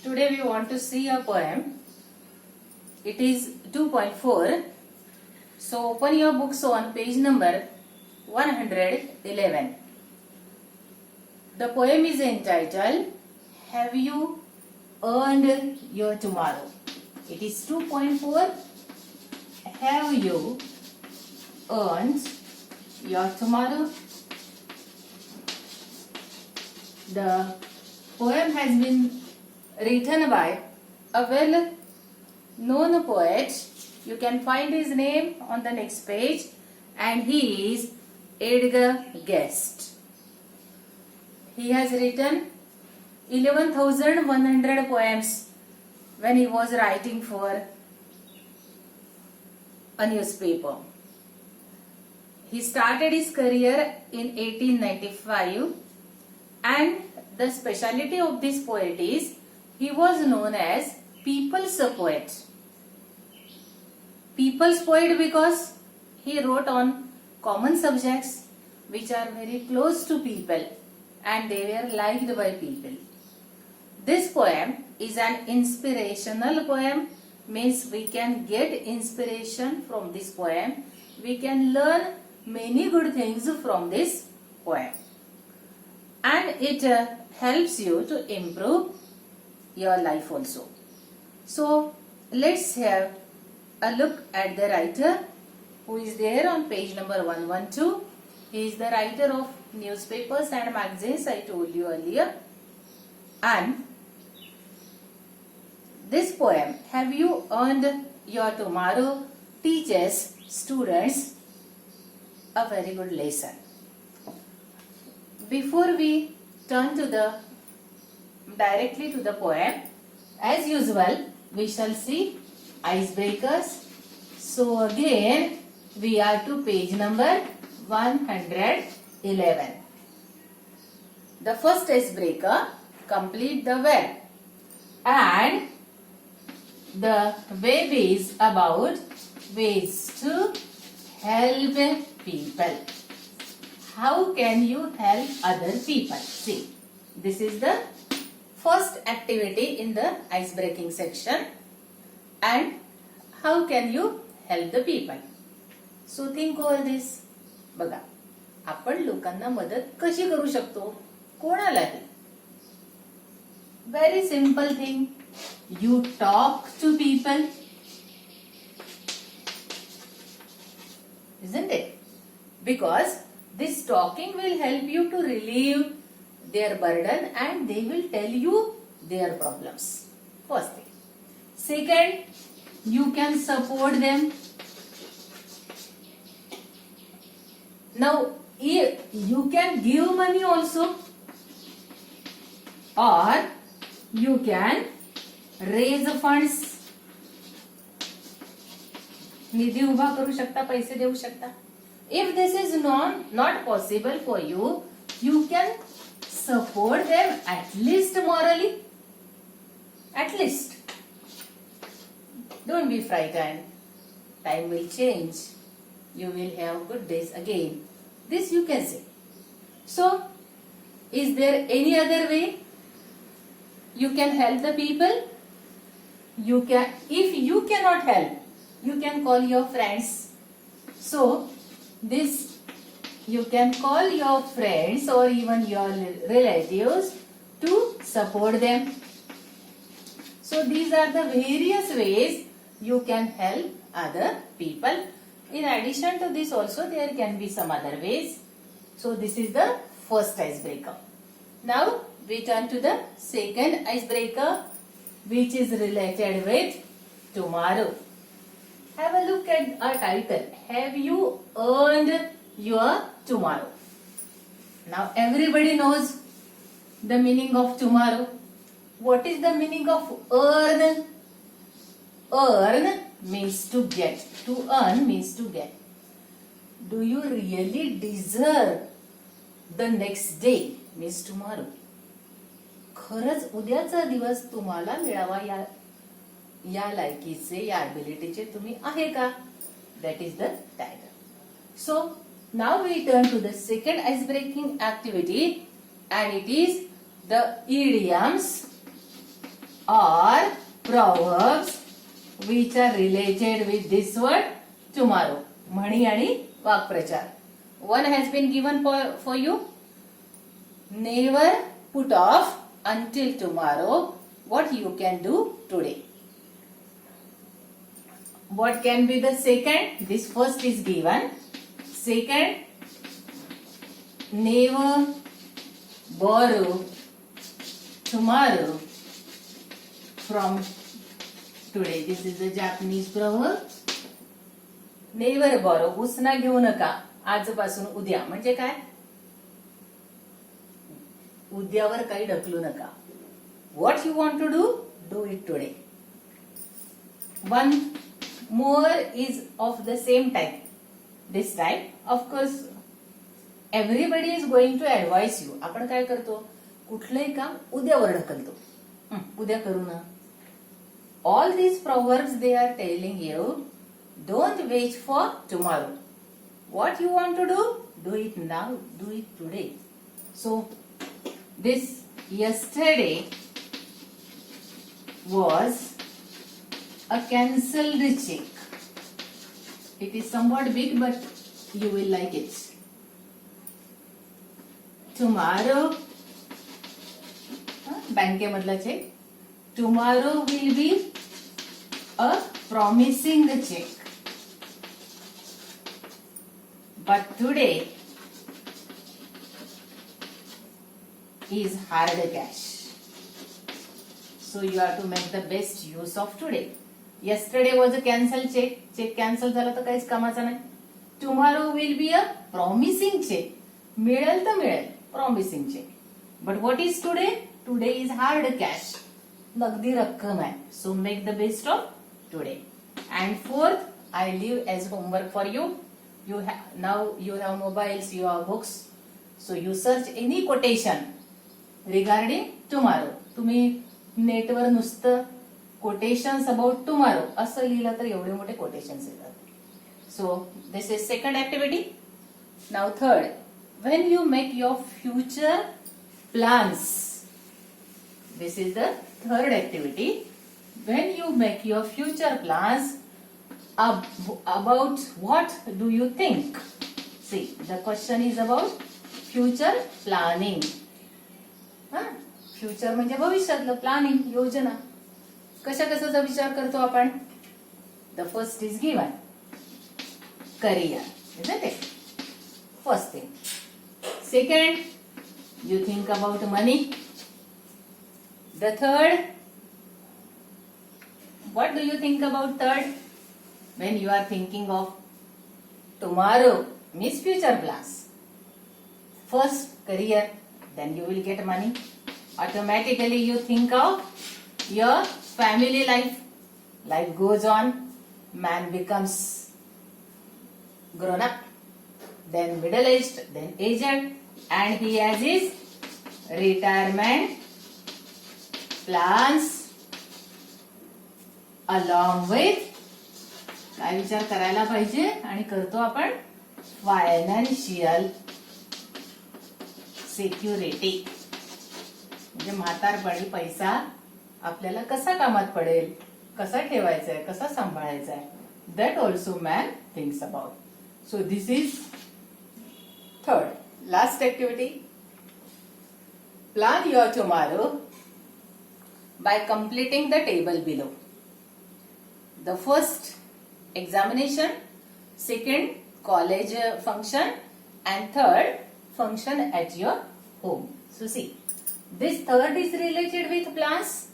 Today we want to see a poem. It is 2.4. So open your books on page number 111. The poem is entitled Have You Earned Your Tomorrow? It is 2.4. Have you earned your tomorrow? The poem has been written by a well-known poet. You can find his name on the next page, and he is Edgar Guest. He has written 11,100 poems when he was writing for a newspaper. He started his career in 1895, and the speciality of this poet is he was known as people's poet. People's poet because he wrote on common subjects which are very close to people and they were liked by people. This poem is an inspirational poem, means we can get inspiration from this poem. We can learn many good things from this poem. And it helps you to improve your life also. So let's have a look at the writer who is there on page number 112. He is the writer of newspapers and magazines, I told you earlier. And this poem, Have You Earned Your Tomorrow, teaches students a very good lesson. Before we turn directly to the poem, as usual, we shall see icebreakers. So again, we are to page number 111. The first icebreaker, complete the web. And the web is about ways to help people. How can you help other people? See, this is the first activity in the ice breaking section. And how can you help the people? So think over this. बघा, आपण लोकांना मदत कशी करू शकतो? कोणालाही? Very simple thing. You talk to people. Isn't it? Because this talking will help you to relieve their burden and they will tell you their problems. First thing. Second, you can support them. Now, you can give money also, or you can raise funds. निधी उभा करू शकता, पैसे देऊ शकता. If this is not possible for you, you can support them at least morally. At least. Don't be frightened. Time will change. You will have good days again. This you can say. So, is there any other way you can help the people? You can. If you cannot help, you can call your friends. So, this you can call your friends or even your relatives to support them. So these are the various ways you can help other people. In addition to this also there can be some other ways. So this is the first icebreaker. Now we turn to the second icebreaker, which is related with tomorrow. Have a look at our title. Have you earned your tomorrow? Now everybody knows the meaning of tomorrow. What is the meaning of earn? Earn means to get. To earn means to get. Do you really deserve the next day? Means tomorrow. खरंच उद्याचा दिवस तुम्हाला मिळावा या लायकीचे, या ॲबिलिटीचे तुम्ही आहे का? That is the title. So now we turn to the second ice breaking activity, and it is the idioms or proverbs which are related with this word tomorrow. म्हणी आणि वाक्प्रचार. One has been given for you. Never put off until tomorrow what you can do today. What can be the second? This first is given. Second, never borrow tomorrow from today. This is a Japanese proverb. Never borrow. उसना घेऊ नका आजपासून उद्या. म्हणजे काय? उद्यावर काही ढकलू नका. What you want to do, do it today. One more is of the same type. This type, of course, everybody is going to advise you. आपण काय करतो? कुठलंही काम उद्यावर ढकलतो. उद्या करू ना. All these proverbs they are telling you, don't wait for tomorrow. What you want to do, do it now, do it today. So, this yesterday was a cancelled check. It is somewhat big, but you will like it. Tomorrow, बँकेमधला cheque. Tomorrow will be a promising check. But today is hard cash. So you have to make the best use of today. Yesterday was a cancelled check. Check cancel झाला तर काहीच कामाचा नाही. Tomorrow will be a promising check. मिळेल तर मिळेल. Promising check. But what is today? Today is hard cash. नगदी रक्कम आहे. So make the best of today. And fourth, I leave as homework for you. Now you have mobiles, you have books. So you search any quotation regarding tomorrow. तुम्ही नेटवर नुसतं quotations about tomorrow असं लिहिलं तर एवढे मोठे quotations येतात. So this is second activity. Now third, when you make your future plans. This is the third activity. When you make your future plans, about what do you think? See, the question is about future planning. Future म्हणजे भविष्यातलं planning, योजना. कशाचा विचार करतो आपण? The first is given career, isn't it? First thing. Second, you think about money. The third, what do you think about third? When you are thinking of tomorrow, means future plans. First, career, then you will get money. Automatically you think of your family life. Life goes on. Man becomes grown up, then middle aged, then aged, and he has his retirement plans along with काय विचार करायला पाहिजे आणि करतो आपण financial security. म्हणजे म्हातारपणी पैसा आपल्याला कसा कामात पडेल, कसा ठेवायचा आहे, कसा सांभाळायचा आहे, that also man thinks about. So this is third, last activity. Plan your tomorrow by completing the table below. The first, examination. Second, college function. And third, function at your home. So see, this third is related with plans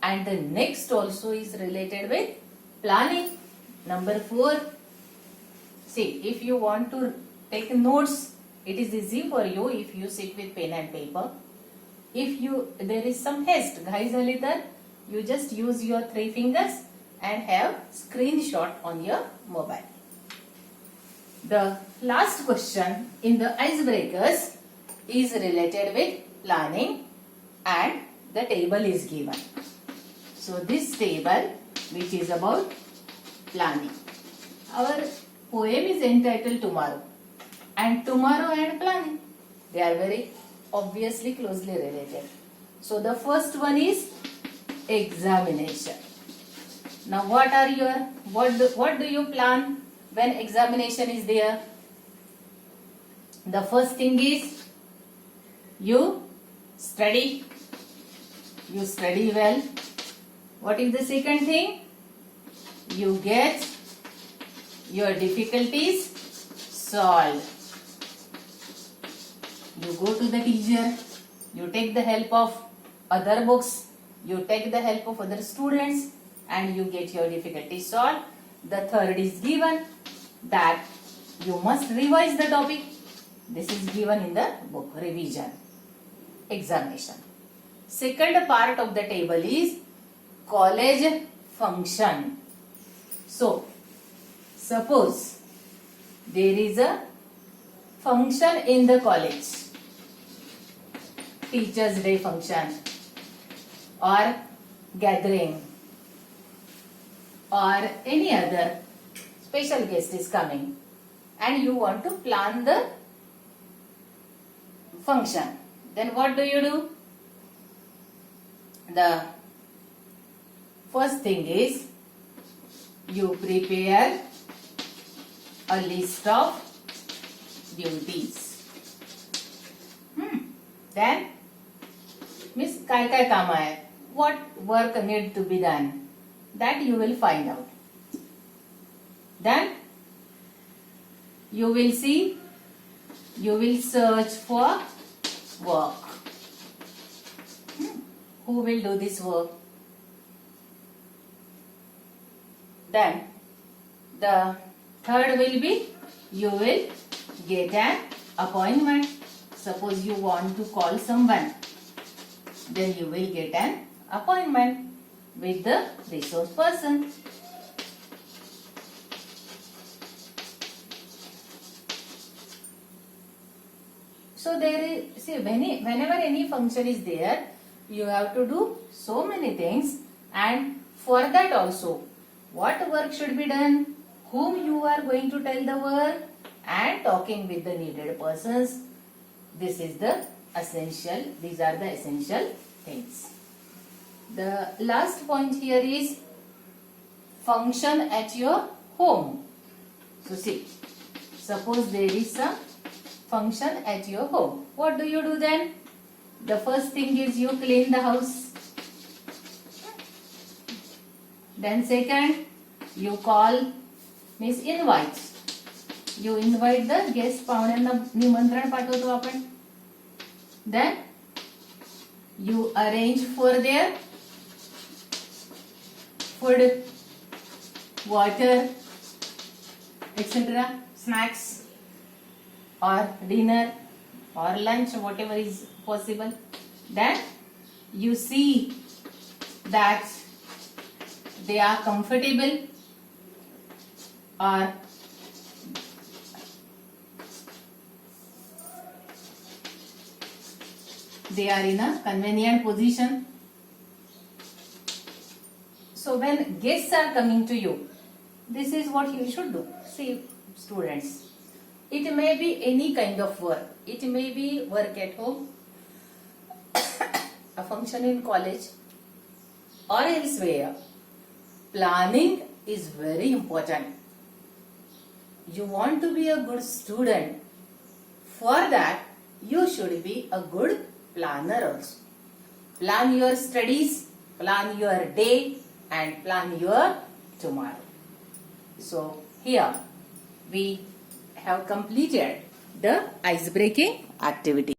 and the next also is related with planning. Number 4, see, if you want to take notes, it is easy for you if you sit with pen and paper. If there is some haste, घाई झाली तर you just use your 3 fingers and have screenshot on your mobile. The last question in the icebreakers is related with planning and the table is given. So this table which is about planning. Our poem is entitled Tomorrow, and tomorrow and planning, they are very obviously closely related. So the first one is examination. Now what do you plan when examination is there? The first thing is you study well. What is the second thing? You get your difficulties solved. You go to the teacher, you take the help of other books, you take the help of other students, and you get your difficulties solved. The third is given that you must revise the topic. This is given in the book, revision, examination. Second part of the table is college function. So, suppose there is a function in the college, Teachers' Day function or gathering or any other special guest is coming, and you want to plan the function. Then what do? The first thing is you prepare a list of duties. Then Miss काय काय काम आहे, what work need to be done, that you will find out. Then you will see, you will search for work. Who will do this work? Then the third will be you will get an appointment. Suppose you want to call someone, then you will get an appointment with the resource person. So there is, see, whenever any function is there, you have to do so many things, and for that also, what work should be done, whom you are going to tell the work, and talking with the needed persons. This is the essential, these are the essential things. The last point here is function at your home. So see, suppose there is a function at your home. What do then? The first thing is you clean the house. Then second, you call, means invite. You invite the guest, पाहुण्यांना निमंत्रण पाठवतो आपण. Then you arrange for their food, water, etc., snacks or dinner or lunch, whatever is possible. Then you see that they are comfortable or they are in a convenient position. So when guests are coming to you, this is what you should do. See, students, it may be any kind of work. It may be work at home, a function in college, or elsewhere. Planning is very important. You want to be a good student. For that, you should be a good planner also. Plan your studies, plan your day, and plan your tomorrow. So here we have completed the ice breaking activity.